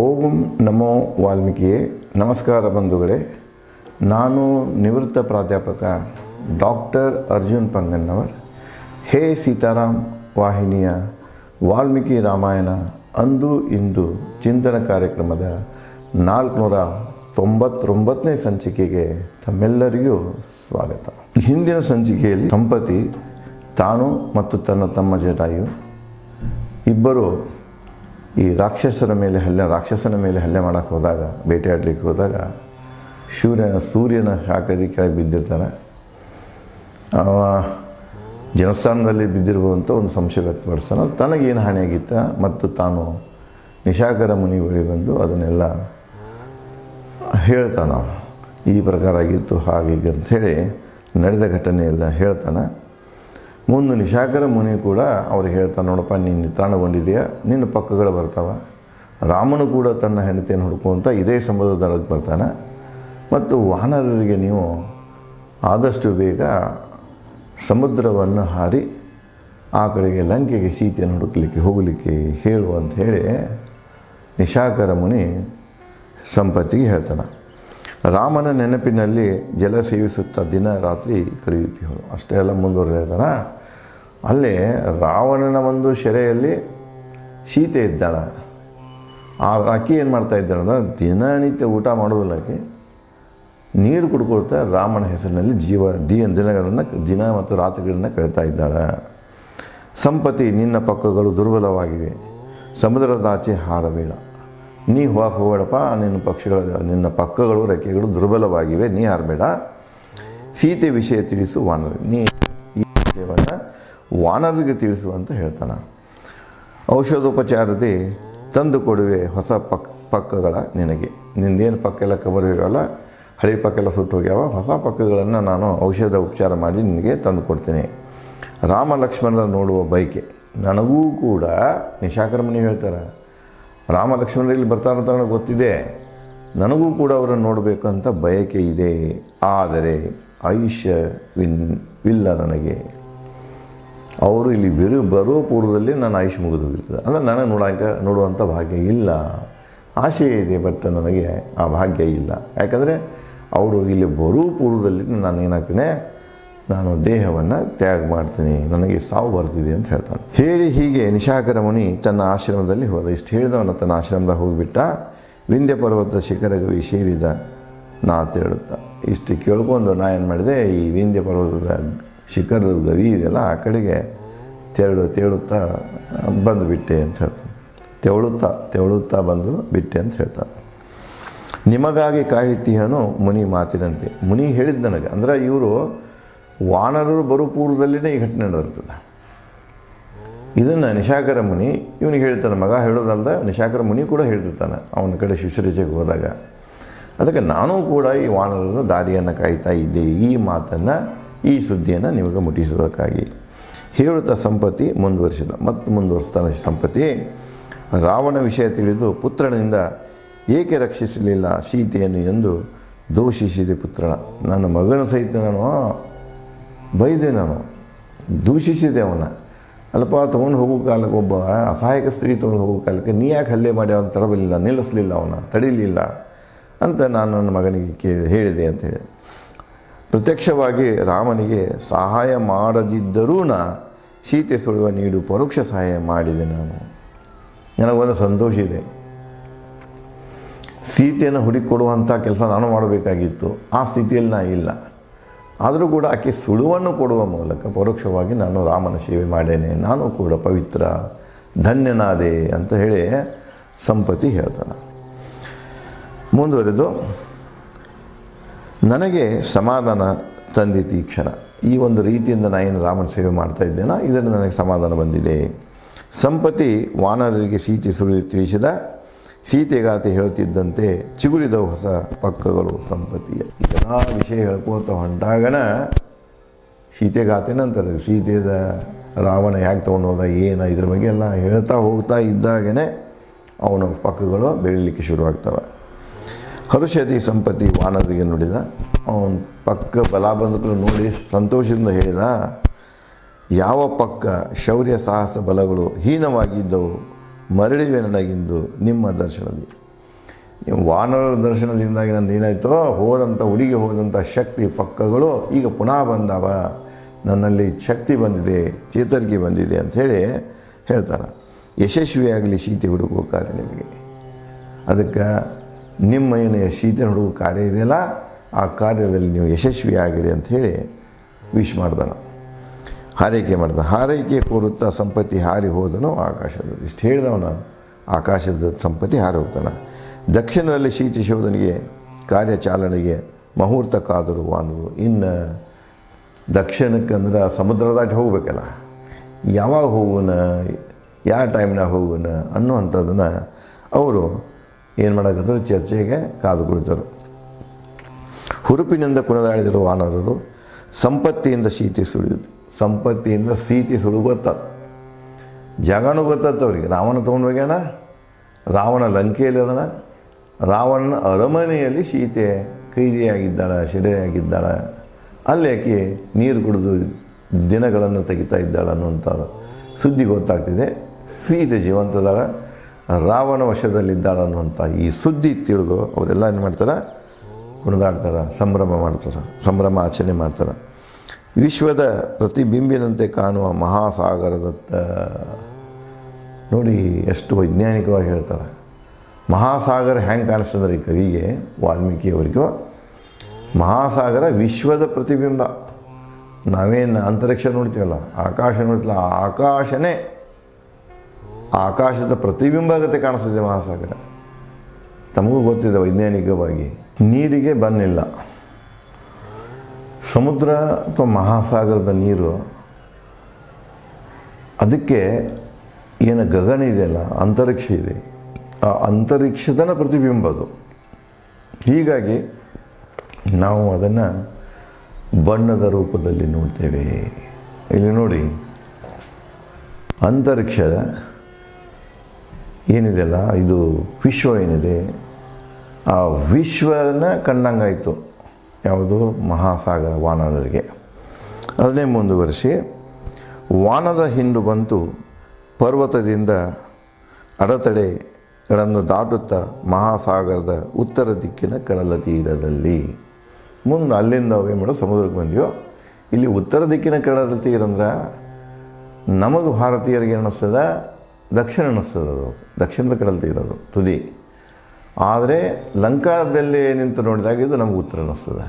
ಓಂ ನಮೋ ವಾಲ್ಮೀಕಿಯೇ. ನಮಸ್ಕಾರ ಬಂಧುಗಳೇ. ನಾನು ನಿವೃತ್ತ ಪ್ರಾಧ್ಯಾಪಕ ಡಾಕ್ಟರ್ ಅರ್ಜುನ್ ಪಂಗನ್ನವರ್. ಹೇ ಸೀತಾರಾಮ್ ವಾಹಿನಿಯ ವಾಲ್ಮೀಕಿ ರಾಮಾಯಣ ಅಂದು ಇಂದು ಚಿಂತನ ಕಾರ್ಯಕ್ರಮದ 499ನೇ ಸಂಚಿಕೆಗೆ ತಮ್ಮೆಲ್ಲರಿಗೂ ಸ್ವಾಗತ. ಹಿಂದಿನ ಸಂಚಿಕೆಯಲ್ಲಿ ಸಂಪತಿ ತಾನು ಮತ್ತು ತನ್ನ ತಮ್ಮ ಜಟಾಯು ಇಬ್ಬರು ಈ ರಾಕ್ಷಸನ ಮೇಲೆ ಹಲ್ಲೆ ಮಾಡೋಕ್ಕೆ ಹೋದಾಗ, ಬೇಟೆಯಾಡಲಿಕ್ಕೆ ಹೋದಾಗ ಸೂರ್ಯನ ಶಾಖದಿ ಕೆಳಗೆ ಬಿದ್ದಿರ್ತಾನೆ. ಜನಸ್ಥಾನದಲ್ಲಿ ಬಿದ್ದಿರುವಂಥ ಒಂದು ಸಂಶಯ ವ್ಯಕ್ತಪಡಿಸ್ತಾನೆ. ತನಗೇನು ಹಾನಿಯಾಗಿತ್ತ ಮತ್ತು ತಾನು ನಿಶಾಕರ ಮುನಿ ಬಳಿ ಬಂದು ಅದನ್ನೆಲ್ಲ ಹೇಳ್ತಾನೆ. ಈ ಪ್ರಕಾರ ಆಗಿತ್ತು ಹಾಗೀಗೆ ಅಂಥೇಳಿ ನಡೆದ ಘಟನೆಯೆಲ್ಲ ಹೇಳ್ತಾನೆ. ಮುಂದೆ ನಿಶಾಕರ ಮುನಿ ಕೂಡ ಅವ್ರಿಗೆ ಹೇಳ್ತಾನೆ, ನೋಡಪ್ಪ ನೀನು ನಿತ್ರಾಣಗೊಂಡಿದೆಯಾ, ನಿನ್ನ ಪಕ್ಕಗಳು ಬರ್ತಾವೆ. ರಾಮನು ಕೂಡ ತನ್ನ ಹೆಂಡತಿಯನ್ನು ಹುಡ್ಕೊಂತ ಇದೇ ಸಮುದ್ರದ ದಡಕ್ಕೆ ಬರ್ತಾನೆ. ಮತ್ತು ವಾನರರಿಗೆ ನೀವು ಆದಷ್ಟು ಬೇಗ ಸಮುದ್ರವನ್ನು ಹಾರಿ ಆ ಕಡೆಗೆ ಲಂಕೆಗೆ ಸೀತೆಯನ್ನು ಹೋಗಲಿಕ್ಕೆ ಹೇಳು ಅಂತ ಹೇಳಿ ನಿಶಾಕರ ಮುನಿ ಸಂಪತ್ತಿಗೆ ಹೇಳ್ತಾನೆ. ರಾಮನ ನೆನಪಿನಲ್ಲಿ ಜಲ ಸೇವಿಸುತ್ತಾ ದಿನ ರಾತ್ರಿ ಕಳೆಯುತ್ತೀವಳು. ಅಷ್ಟೇ ಎಲ್ಲ ಮುಂದುವರೆದು ಹೇಳ್ತಾನೆ. ಅಲ್ಲೇ ರಾವಣನ ಒಂದು ಸೆರೆಯಲ್ಲಿ ಸೀತೆ ಇದ್ದಾಳೆ. ಆಕೆ ಏನು ಮಾಡ್ತಾ ಇದ್ದಾಳೆ ಅಂದ್ರೆ ದಿನನಿತ್ಯ ಊಟ ಮಾಡೋದಿಲ್ಲ. ಆಕೆ ನೀರು ಕುಡ್ಕೊಳ್ತಾ ರಾಮನ ಹೆಸರಿನಲ್ಲಿ ದಿನ ಮತ್ತು ರಾತ್ರಿಗಳನ್ನು ಕಳೀತಾ ಇದ್ದಾಳೆ. ಸಂಪತಿ ನಿನ್ನ ಪಕ್ಕಗಳು ದುರ್ಬಲವಾಗಿವೆ, ಸಮುದ್ರದಾಚೆ ಹಾರಬೇಡ. ನೀ ಹೋಗಬೇಡಪ್ಪ, ನಿನ್ನ ಪಕ್ಕಗಳು ರೆಕ್ಕೆಗಳು ದುರ್ಬಲವಾಗಿವೆ, ನೀ ಹಾರಬೇಡ. ಸೀತೆ ವಿಷಯ ತಿಳಿಸು ನೀ ಈ ವಿಷಯವನ್ನು ವಾನರಿಗೆ ತಿಳಿಸು ಅಂತ ಹೇಳ್ತಾನೆ. ಔಷಧೋಪಚಾರತೆ ತಂದು ಕೊಡುವೆ ಹೊಸ ಪಕ್ಕಗಳ ನಿನಗೆ. ನಿಂದೇನು ಪಕ್ಕೆಲ್ಲ ಕವರ್ ಹೋಗ್ಯಾವಲ್ಲ, ಹಳೆ ಪಕ್ಕೆಲ್ಲ ಸುಟ್ಟು ಹೋಗ್ಯಾವ, ಹೊಸ ಪಕ್ಕಗಳನ್ನು ನಾನು ಔಷಧ ಉಪಚಾರ ಮಾಡಿ ನಿನಗೆ ತಂದು ಕೊಡ್ತೀನಿ. ರಾಮ ಲಕ್ಷ್ಮಣರ ನೋಡುವ ಬಯಕೆ ನನಗೂ ಕೂಡ ನಿಶಾಕರ ಮುನಿ ಹೇಳ್ತಾರೆ. ರಾಮ ಲಕ್ಷ್ಮಣರು ಇಲ್ಲಿ ಬರ್ತಾರಂತ ನನಗೆ ಗೊತ್ತಿದೆ, ನನಗೂ ಕೂಡ ಅವರನ್ನು ನೋಡಬೇಕಂತ ಬಯಕೆ ಇದೆ. ಆದರೆ ಆಯುಷ್ಯವಿಲ್ಲ ನನಗೆ. ಅವರು ಇಲ್ಲಿ ಬರೋ ಪೂರ್ವದಲ್ಲಿ ನನ್ನ ಆಯುಷ್ಯ ಮುಗಿದೋಗಿರ್ತದೆ. ಅಂದರೆ ನನಗೆ ನೋಡುವಂಥ ಭಾಗ್ಯ ಇಲ್ಲ. ಆಸೆ ಇದೆ, ಬಟ್ ನನಗೆ ಆ ಭಾಗ್ಯ ಇಲ್ಲ. ಯಾಕಂದರೆ ಅವರು ಇಲ್ಲಿ ಬರೋ ಪೂರ್ವದಲ್ಲಿ ನಾನು ದೇಹವನ್ನು ತ್ಯಾಗ ಮಾಡ್ತೀನಿ, ನನಗೆ ಸಾವು ಬರ್ತಿದೆ ಅಂತ ಹೇಳ್ತಾನೆ. ಹೇಳಿ ಹೀಗೆ ನಿಶಾಕರ ಮುನಿ ತನ್ನ ಆಶ್ರಮದಲ್ಲಿ ಹೋದ. ಇಷ್ಟು ಹೇಳಿದವನು ತನ್ನ ಆಶ್ರಮದಾಗ ಹೋಗಿಬಿಟ್ಟ. ವಿಂಧ್ಯ ಪರ್ವತದ ಶಿಖರಗವಿ ಸೇರಿದ ನಾ ತೇಳುತ್ತಾ. ಇಷ್ಟು ಕೇಳ್ಕೊಂಡು ನಾ ಏನು ಮಾಡಿದೆ, ಈ ವಿಂಧ್ಯ ಪರ್ವತದ ಶಿಖರದ ಗವಿ ಇದೆಯಲ್ಲ ಆ ಕಡೆಗೆ ತೇಳುತ್ತಾ ಬಂದುಬಿಟ್ಟೆ ಅಂತ ಹೇಳ್ತಾನೆ. ತೆವಳುತ್ತಾ ಬಂದು ಬಿಟ್ಟೆ ಅಂತ ಹೇಳ್ತಾನೆ. ನಿಮಗಾಗಿ ಕಾಯುತ್ತೀಯನು ಮುನಿ ಮಾತಿನಂತೆ. ಮುನಿ ಹೇಳಿದ್ದು ನನಗೆ, ಅಂದರೆ ಇವರು ವಾನರರು ಬರೋ ಪೂರ್ವದಲ್ಲಿನೇ ಈ ಘಟನೆ ನಡೆದಿರ್ತದೆ. ಇದನ್ನು ನಿಶಾಕರ ಮುನಿ ಇವನಿಗೆ ಹೇಳ್ತಾನೆ. ಮಗ ಹೇಳೋದಲ್ದ ನಿಶಾಕರ ಮುನಿ ಕೂಡ ಹೇಳಿರ್ತಾನೆ ಅವನ ಕಡೆ ಶಿಷ್ಯರಿಚೆಗೆ ಹೋದಾಗ. ಅದಕ್ಕೆ ನಾನೂ ಕೂಡ ಈ ವಾನರರ ದಾರಿಯನ್ನು ಕಾಯ್ತಾ ಇದ್ದೆ. ಈ ಮಾತನ್ನು, ಈ ಸುದ್ದಿಯನ್ನು ನಿಮಗೆ ಮುಟ್ಟಿಸೋದಕ್ಕಾಗಿ ಹೇಳುತ್ತಾ ಸಂಪತಿ ಮುಂದುವರಿಸ್ತಾನೆ. ಸಂಪತಿ ರಾವಣ ವಿಷಯ ತಿಳಿದು ಪುತ್ರನಿಂದ ಏಕೆ ರಕ್ಷಿಸಲಿಲ್ಲ ಸೀತೆಯನ್ನು ಎಂದು ದೂಷಿಸಿದೆ ಪುತ್ರನ. ನನ್ನ ಮಗನ ಸಹಿತ ನಾನು ಬೈದೆ, ದೂಷಿಸಿದೆ ಅವನ. ಅಲ್ಪ ತೊಗೊಂಡು ಹೋಗೋ ಕಾಲಕ್ಕೆ, ಒಬ್ಬ ಅಸಹಾಯಕ ಸ್ತ್ರೀ ತೊಗೊಂಡು ಹೋಗೋ ಕಾಲಕ್ಕೆ ನೀ ಯಾಕೆ ಹಲ್ಲೆ ಮಾಡಿ ಅವನು ತರಬಲಿಲ್ಲ, ನಿಲ್ಲಿಸಲಿಲ್ಲ, ಅವನ ತಡೀಲಿಲ್ಲ ಅಂತ ನಾನು ನನ್ನ ಮಗನಿಗೆ ಹೇಳಿದೆ ಅಂತ ಹೇಳಿ. ಪ್ರತ್ಯಕ್ಷವಾಗಿ ರಾಮನಿಗೆ ಸಹಾಯ ಮಾಡದಿದ್ದರೂ ಸೀತೆ ಸುಳುವ ನೀಡು ಪರೋಕ್ಷ ಸಹಾಯ ಮಾಡಿದೆ. ನನಗೊಂದು ಸಂತೋಷ ಇದೆ. ಸೀತೆಯನ್ನು ಹುಡುಕಿಕೊಡುವಂಥ ಕೆಲಸ ನಾನು ಮಾಡಬೇಕಾಗಿತ್ತು, ಆ ಸ್ಥಿತಿಯಲ್ಲಿ ಇಲ್ಲ. ಆದರೂ ಕೂಡ ಆಕೆ ಸುಳುವನ್ನು ಕೊಡುವ ಮೂಲಕ ಪರೋಕ್ಷವಾಗಿ ನಾನು ರಾಮನ ಸೇವೆ ಮಾಡೇನೆ, ನಾನು ಕೂಡ ಪವಿತ್ರ ಧನ್ಯನಾದೆ ಅಂತ ಹೇಳಿ ಸಂಪತಿ ಹೇಳ್ತಾನೆ. ಮುಂದುವರೆದು ನನಗೆ ಸಮಾಧಾನ ತಂದಿತು ಈ ಕ್ಷಣ. ಈ ಒಂದು ರೀತಿಯಿಂದ ನಾನು ರಾಮನ ಸೇವೆ ಮಾಡ್ತಾ ಇದ್ದೇನೆ, ಇದರಿಂದ ನನಗೆ ಸಮಾಧಾನ ಬಂದಿದೆ. ಸಂಪತಿ ವಾನರರಿಗೆ ಸೀತೆ ಸುಳಿದು ತಿಳಿಸಿದ. ಸೀತೆಗಾತೆ ಹೇಳುತ್ತಿದ್ದಂತೆ ಚಿಗುರಿದವು ಹೊಸ ಪಕ್ಕಗಳು ಸಂಪತ್ತಿಯ. ಎಲ್ಲ ವಿಷಯ ಹೇಳ್ಕೋತ ಹೊಂಟಾಗಣ ಸೀತೆಗಾತೆನ ಅಂತಾರೆ. ಸೀತೆದ ರಾವಣ ಯಾಕೆ ತೊಗೊಂಡು ಹೋದ, ಏನು, ಇದ್ರ ಬಗ್ಗೆ ಎಲ್ಲ ಹೇಳ್ತಾ ಹೋಗ್ತಾ ಇದ್ದಾಗೇ ಅವನ ಪಕ್ಕಗಳು ಬೆಳೀಲಿಕ್ಕೆ ಶುರುವಾಗ್ತವೆ. ಹರುಷದಿ ಸಂಪತಿ ವಾನರಿಗೆ ನುಡಿದ. ಅವನ ಪಕ್ಕ ಬಲ ಬಂದಗಳು ನೋಡಿ ಸಂತೋಷದಿಂದ ಹೇಳಿದ, ಯಾವ ಪಕ್ಕ ಶೌರ್ಯ ಸಾಹಸ ಬಲಗಳು ಹೀನವಾಗಿದ್ದವು ಮರಳಿವೆ ನನಗಿಂದು ನಿಮ್ಮ ದರ್ಶನದಲ್ಲಿ. ನೀವು ವಾನರ ದರ್ಶನದಿಂದಾಗಿ ನಂದು ಏನಾಯಿತೋ ಹೋದಂಥ ಶಕ್ತಿ ಪಕ್ಕಗಳು ಈಗ ಪುನಃ ಬಂದಾವ, ನನ್ನಲ್ಲಿ ಶಕ್ತಿ ಬಂದಿದೆ, ಚೇತರಿಕೆ ಬಂದಿದೆ ಅಂಥೇಳಿ ಹೇಳ್ತಾರೆ. ಯಶಸ್ವಿಯಾಗಲಿ ಸೀತೆ ಹುಡುಕುವ ಕಾರ್ಯ ನಿಮಗೆ. ಅದಕ್ಕೆ ನಿಮ್ಮ ಏನು ಸೀತೆ ಹುಡುಕುವ ಕಾರ್ಯ ಇದೆಯಲ್ಲ, ಆ ಕಾರ್ಯದಲ್ಲಿ ನೀವು ಯಶಸ್ವಿಯಾಗಿರಿ ಅಂಥೇಳಿ ವಿಶ್ ಮಾಡ್ತಾನೆ, ಹಾರೈಕೆ ಮಾಡ್ತಾನೆ. ಹಾರೈಕೆ ಕೋರುತ್ತಾ ಸಂಪತ್ತಿ ಹಾರಿ ಹೋದನು ಆಕಾಶದ. ಇಷ್ಟು ಹೇಳಿದವನ ಆಕಾಶದ ಸಂಪತ್ತಿ ಹಾರಿ ಹೋಗ್ತಾನೆ. ದಕ್ಷಿಣದಲ್ಲಿ ಸೀತೆ ಶೋಧನೆಗೆ ಕಾರ್ಯಚಾಲನೆಗೆ ಮುಹೂರ್ತ ಕಾದರು ವಾನರು. ಇನ್ನು ದಕ್ಷಿಣಕ್ಕೆ ಅಂದ್ರೆ ಸಮುದ್ರ ದಾಟಿ ಹೋಗ್ಬೇಕಲ್ಲ, ಯಾವಾಗ ಹೋಗೋಣ, ಯಾವ ಟೈಮ್ನಾಗ ಹೋಗೋಣ ಅನ್ನುವಂಥದ್ದನ್ನು ಅವರು ಏನು ಮಾಡೋಕ್ಕಂದ್ರೆ ಚರ್ಚೆಗೆ ಕಾದು ಕುಳಿತರು. ಹುರುಪಿನಿಂದ ಕುಣಿದಾಡಿದರು ವಾನರರು. ಸಂಪತ್ತಿಯಿಂದ ಸೀತೆ ಸುಳಿಯುವುದು. ಸಂಪತ್ತಿಯಿಂದ ಸೀತೆ ಸುಳಿದು ಗೊತ್ತಾದ, ಜಾಗನೂ ಗೊತ್ತಾಯ್ತು ಅವರಿಗೆ. ರಾವಣ ತೊಗೊಂಡು ಹೋಗ್ಯಾನ, ರಾವಣ ಲಂಕೆಯಲ್ಲಿ ಅದನ, ರಾವಣನ ಅರಮನೆಯಲ್ಲಿ ಸೀತೆ ಕೈದಿಯಾಗಿದ್ದಾಳೆ, ಸೆರೆಯಾಗಿದ್ದಾಳೆ. ಅಲ್ಲಿ ಆಕೆ ನೀರು ಕುಡಿದು ದಿನಗಳನ್ನು ತೆಗಿತಾ ಇದ್ದಾಳೆ ಅನ್ನುವಂಥ ಸುದ್ದಿ ಗೊತ್ತಾಗ್ತಿದೆ. ಸೀತೆ ಜೀವಂತದಾಳ, ರಾವಣ ವಶದಲ್ಲಿದ್ದಾಳೆ ಅನ್ನುವಂಥ ಈ ಸುದ್ದಿ ತಿಳಿದು ಅವರೆಲ್ಲ ಏನು ಮಾಡ್ತಾರೆ, ಕುಣಿದಾಡ್ತಾರೆ, ಸಂಭ್ರಮ ಮಾಡ್ತಾರೆ, ಸಂಭ್ರಮ ಆಚರಣೆ ಮಾಡ್ತಾರೆ. ವಿಶ್ವದ ಪ್ರತಿಬಿಂಬಿನಂತೆ ಕಾಣುವ ಮಹಾಸಾಗರದತ್ತ. ನೋಡಿ ಎಷ್ಟು ವೈಜ್ಞಾನಿಕವಾಗಿ ಹೇಳ್ತಾರೆ. ಮಹಾಸಾಗರ ಹೆಂಗೆ ಕಾಣಿಸ್ತಂದ್ರೆ ಈ ಕವಿಗೆ, ವಾಲ್ಮೀಕಿಯವರಿಗೂ, ಮಹಾಸಾಗರ ವಿಶ್ವದ ಪ್ರತಿಬಿಂಬ. ನಾವೇನು ಅಂತರಿಕ್ಷ ನೋಡ್ತೀವಲ್ಲ, ಆಕಾಶ ನೋಡ್ತೀವಲ್ಲ, ಆ ಆಕಾಶನೇ ಆಕಾಶದ ಪ್ರತಿಬಿಂಬಗತೆ ಕಾಣಿಸ್ತದೆ ಮಹಾಸಾಗರ. ತಮಗೂ ಗೊತ್ತಿದೆ ವೈಜ್ಞಾನಿಕವಾಗಿ. ನೀರಿಗೆ ಬನ್ನಿಲ್ಲ. ಸಮುದ್ರ ಅಥವಾ ಮಹಾಸಾಗರದ ನೀರು, ಅದಕ್ಕೆ ಏನು ಗಗನ ಇದೆಯಲ್ಲ, ಅಂತರಿಕ್ಷ ಇದೆ, ಆ ಅಂತರಿಕ್ಷದನ ಪ್ರತಿಬಿಂಬ ಅದು. ಹೀಗಾಗಿ ನಾವು ಅದನ್ನು ಬಣ್ಣದ ರೂಪದಲ್ಲಿ ನೋಡ್ತೇವೆ. ಇಲ್ಲಿ ನೋಡಿ, ಅಂತರಿಕ್ಷದ ಏನಿದೆಯಲ್ಲ, ಇದು ವಿಶ್ವ ಏನಿದೆ, ಆ ವಿಶ್ವನ ಕಂಡಂಗಾಯಿತು ಯಾವುದು, ಮಹಾಸಾಗರ ವಾನರರಿಗೆ. ಅದನ್ನೇ ಮುಂದುವರಿಸಿ, ವಾನರ ಹಿಂಡು ಬಂತು ಪರ್ವತದಿಂದ ಅಡೆತಡೆಗಳನ್ನು ದಾಟುತ್ತಾ ಮಹಾಸಾಗರದ ಉತ್ತರ ದಿಕ್ಕಿನ ಕಡಲ ತೀರದಲ್ಲಿ. ಮುಂದೆ ಅಲ್ಲಿಂದ ಏನು ಮಾಡೋ ಸಮುದ್ರಕ್ಕೆ ಬಂದೆಯೋ. ಇಲ್ಲಿ ಉತ್ತರ ದಿಕ್ಕಿನ ಕಡಲ ತೀರ ಅಂದ್ರೆ ನಮಗೆ ಭಾರತೀಯರಿಗೆ ಅನ್ನಿಸ್ತದೆ ದಕ್ಷಿಣ ಅನ್ನಿಸ್ತದೆ, ಅದು ದಕ್ಷಿಣದ ಕಡಲ ತೀರದು ತುದಿ. ಆದರೆ ಲಂಕಾದಲ್ಲಿ ನಿಂತು ನೋಡಿದಾಗ ಇದು ನಮಗೆ ಉತ್ತರ ಅನ್ನಿಸ್ತದೆ,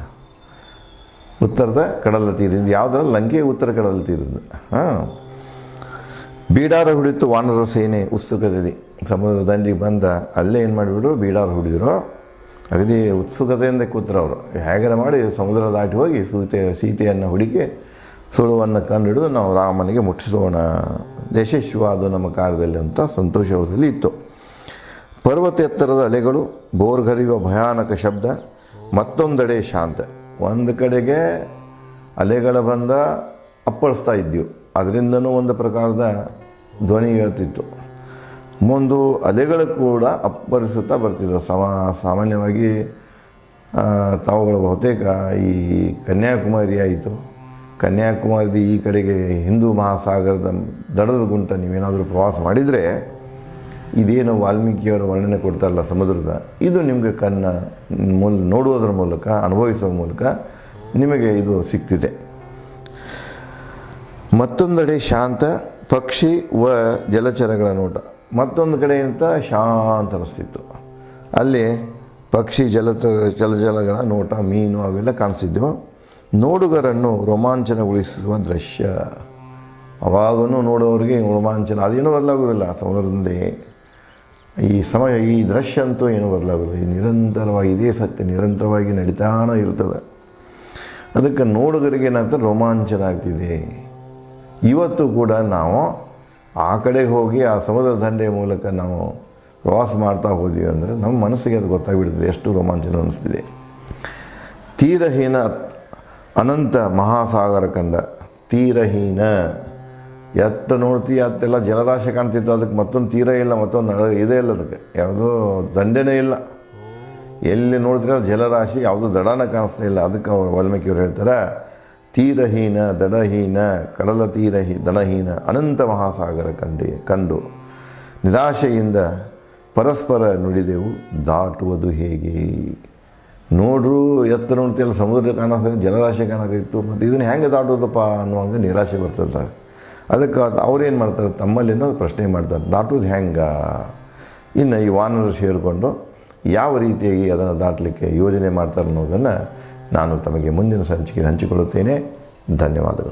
ಉತ್ತರದ ಕಡಲ ತೀರದಿಂದ. ಯಾವುದ್ರಲ್ಲಿ ಲಂಕೆ ಉತ್ತರ ಕಡಲ ತೀರದ. ಬೀಡಾರ ಹುಡಿತು ವಾನರ ಸೇನೆ ಉತ್ಸುಕತೆ. ಸಮುದ್ರ ದಂಡಿಗೆ ಬಂದ ಅಲ್ಲೇ ಏನು ಮಾಡಿಬಿಟ್ರು, ಬೀಡಾರ ಹುಡಿದ್ರು. ಅಗದಿ ಉತ್ಸುಕತೆಯಿಂದ ಕೂತರು ಅವರು. ಹೇಗಾರ ಮಾಡಿ ಸಮುದ್ರ ದಾಟಿ ಹೋಗಿ ಸೀತೆಯನ್ನು ಹುಡುಕಿ ಸುಳುವನ್ನು ಕಂಡುಹಿಡಿದು ನಾವು ರಾಮನಿಗೆ ಮುಟ್ಟಿಸೋಣ, ಯಶಸ್ವಿವಾದ ನಮ್ಮ ಕಾರ್ಯದಲ್ಲಿ ಅಂತ ಸಂತೋಷದಲ್ಲಿ ಇತ್ತು. ಪರ್ವತ ಎತ್ತರದ ಅಲೆಗಳು, ಬೋರ್ಗರಿಯುವ ಭಯಾನಕ ಶಬ್ದ, ಮತ್ತೊಂದೆಡೆ ಶಾಂತ. ಒಂದು ಕಡೆಗೆ ಅಲೆಗಳ ಬಂದ ಅಪ್ಪಳಿಸ್ತಾ ಇದ್ದೀವಿ, ಅದರಿಂದನೂ ಒಂದು ಪ್ರಕಾರದ ಧ್ವನಿ ಹೇಳ್ತಿತ್ತು. ಮುಂದು ಅಲೆಗಳು ಕೂಡ ಅಪ್ಪರಿಸುತ್ತಾ ಬರ್ತಿದ್ದವು. ಸಾಮಾನ್ಯವಾಗಿ ತಾವುಗಳು ಬಹುತೇಕ ಈ ಕನ್ಯಾಕುಮಾರಿ ಆಯಿತು, ಕನ್ಯಾಕುಮಾರಿದ ಈ ಕಡೆಗೆ ಹಿಂದೂ ಮಹಾಸಾಗರದ ದಡದ ಗುಂಟ ನೀವೇನಾದರೂ ಪ್ರವಾಸ ಮಾಡಿದರೆ, ಇದೇನು ವಾಲ್ಮೀಕಿಯವರ ವರ್ಣನೆ ಕೊಡ್ತಾರಲ್ಲ ಸಮುದ್ರದ, ಇದು ನಿಮಗೆ ನೋಡುವುದರ ಮೂಲಕ, ಅನುಭವಿಸುವ ಮೂಲಕ ನಿಮಗೆ ಇದು ಸಿಗ್ತಿದೆ. ಮತ್ತೊಂದೆಡೆ ಶಾಂತ, ಪಕ್ಷಿ ವ ಜಲಚರಗಳ ನೋಟ. ಮತ್ತೊಂದು ಕಡೆ ಅಂತ ಶಾಂತ ಅನಿಸ್ತಿತ್ತು. ಅಲ್ಲಿ ಪಕ್ಷಿ ಜಲಚರಗಳ ನೋಟ, ಮೀನು ಅವೆಲ್ಲ ಕಾಣಿಸಿದ್ದವು. ನೋಡುಗರನ್ನು ರೋಮಾಂಚನಗೊಳಿಸುವ ದೃಶ್ಯ. ಅವಾಗೂ ನೋಡೋರಿಗೆ ರೋಮಾಂಚನ, ಅದೇನೂ ಬದಲಾಗೋದಿಲ್ಲ ಸಮುದ್ರದಲ್ಲಿ. ಈ ದೃಶ್ಯ ಅಂತೂ ಏನೂ ಬದಲಾಗೋದಿಲ್ಲ. ಈ ನಿರಂತರವಾಗಿ ಇದೇ ಸತ್ಯ ನಿರಂತರವಾಗಿ ನಡೀತಾನೆ ಇರ್ತದೆ. ಅದಕ್ಕೆ ನೋಡುಗರಿಗೆ ಏನಾಗ್ತದೆ, ರೋಮಾಂಚನ ಆಗ್ತಿದೆ. ಇವತ್ತು ಕೂಡ ನಾವು ಆ ಕಡೆಗೆ ಹೋಗಿ ಆ ಸಮುದ್ರ ದಂಡೆಯ ಮೂಲಕ ನಾವು ಪ್ರವಾಸ ಮಾಡ್ತಾ ಹೋದ್ವಿ ಅಂದರೆ ನಮ್ಮ ಮನಸ್ಸಿಗೆ ಅದು ಗೊತ್ತಾಗ್ಬಿಡ್ತದೆ ಎಷ್ಟು ರೋಮಾಂಚನ ಅನ್ನಿಸ್ತಿದೆ. ತೀರಹೀನ ಅನಂತ ಮಹಾಸಾಗರ ಕಂಡ. ತೀರಹೀನ, ಎತ್ತ ನೋಡ್ತೀವಿ ಅತ್ತೆಲ್ಲ ಜಲರಾಶಿ ಕಾಣ್ತಿತ್ತು, ಅದಕ್ಕೆ ಮತ್ತೊಂದು ತೀರ ಇಲ್ಲ, ಮತ್ತೊಂದು ಇದೇ ಇಲ್ಲ, ಅದಕ್ಕೆ ಯಾವುದೋ ದಂಡೆನೇ ಇಲ್ಲ. ಎಲ್ಲಿ ನೋಡ್ತೀರ ಜಲರಾಶಿ, ಯಾವುದೂ ದಡನ ಕಾಣಿಸ್ತಾ ಇಲ್ಲ. ಅದಕ್ಕೆ ಅವರು ವಾಲ್ಮೀಕಿಯವರು ಹೇಳ್ತಾರೆ, ತೀರಹೀನ ದಡಹೀನ ಕಡಲ ದಡಹೀನ ಅನಂತ ಮಹಾಸಾಗರ ಕಂಡು ನಿರಾಶೆಯಿಂದ ಪರಸ್ಪರ ನುಡಿದೆವು ದಾಟುವುದು ಹೇಗೆ. ನೋಡ್ರು ಎತ್ತರ ನೋಡ್ತಿಲ್ಲ, ಸಮುದ್ರ ಕಾಣಕೈತಿ, ಜಲರಾಶಿ ಕಾಣಕೈತು, ಮತ್ತು ಇದನ್ನು ಹೆಂಗೆ ದಾಟೋದಪ್ಪ ಅನ್ನುವಂಗೆ ನಿರಾಶೆ ಬರ್ತದೆ. ಅದಕ್ಕೆ ಅವ್ರೇನು ಮಾಡ್ತಾರೆ, ತಮ್ಮಲ್ಲೇನೋ ಪ್ರಶ್ನೆ ಮಾಡ್ತಾರೆ, ದಾಟೋದು ಹೆಂಗೆ. ಇನ್ನು ಈ ವಾನರರು ಸೇರಿಕೊಂಡು ಯಾವ ರೀತಿಯಾಗಿ ಅದನ್ನು ದಾಟಲಿಕ್ಕೆ ಯೋಜನೆ ಮಾಡ್ತಾರೆ ಅನ್ನೋದನ್ನು ನಾನು ತಮಗೆ ಮುಂದಿನ ಸಂಚಿಕೆಯಲ್ಲಿ ಹಂಚಿಕೊಳ್ಳುತ್ತೇನೆ. ಧನ್ಯವಾದಗಳು.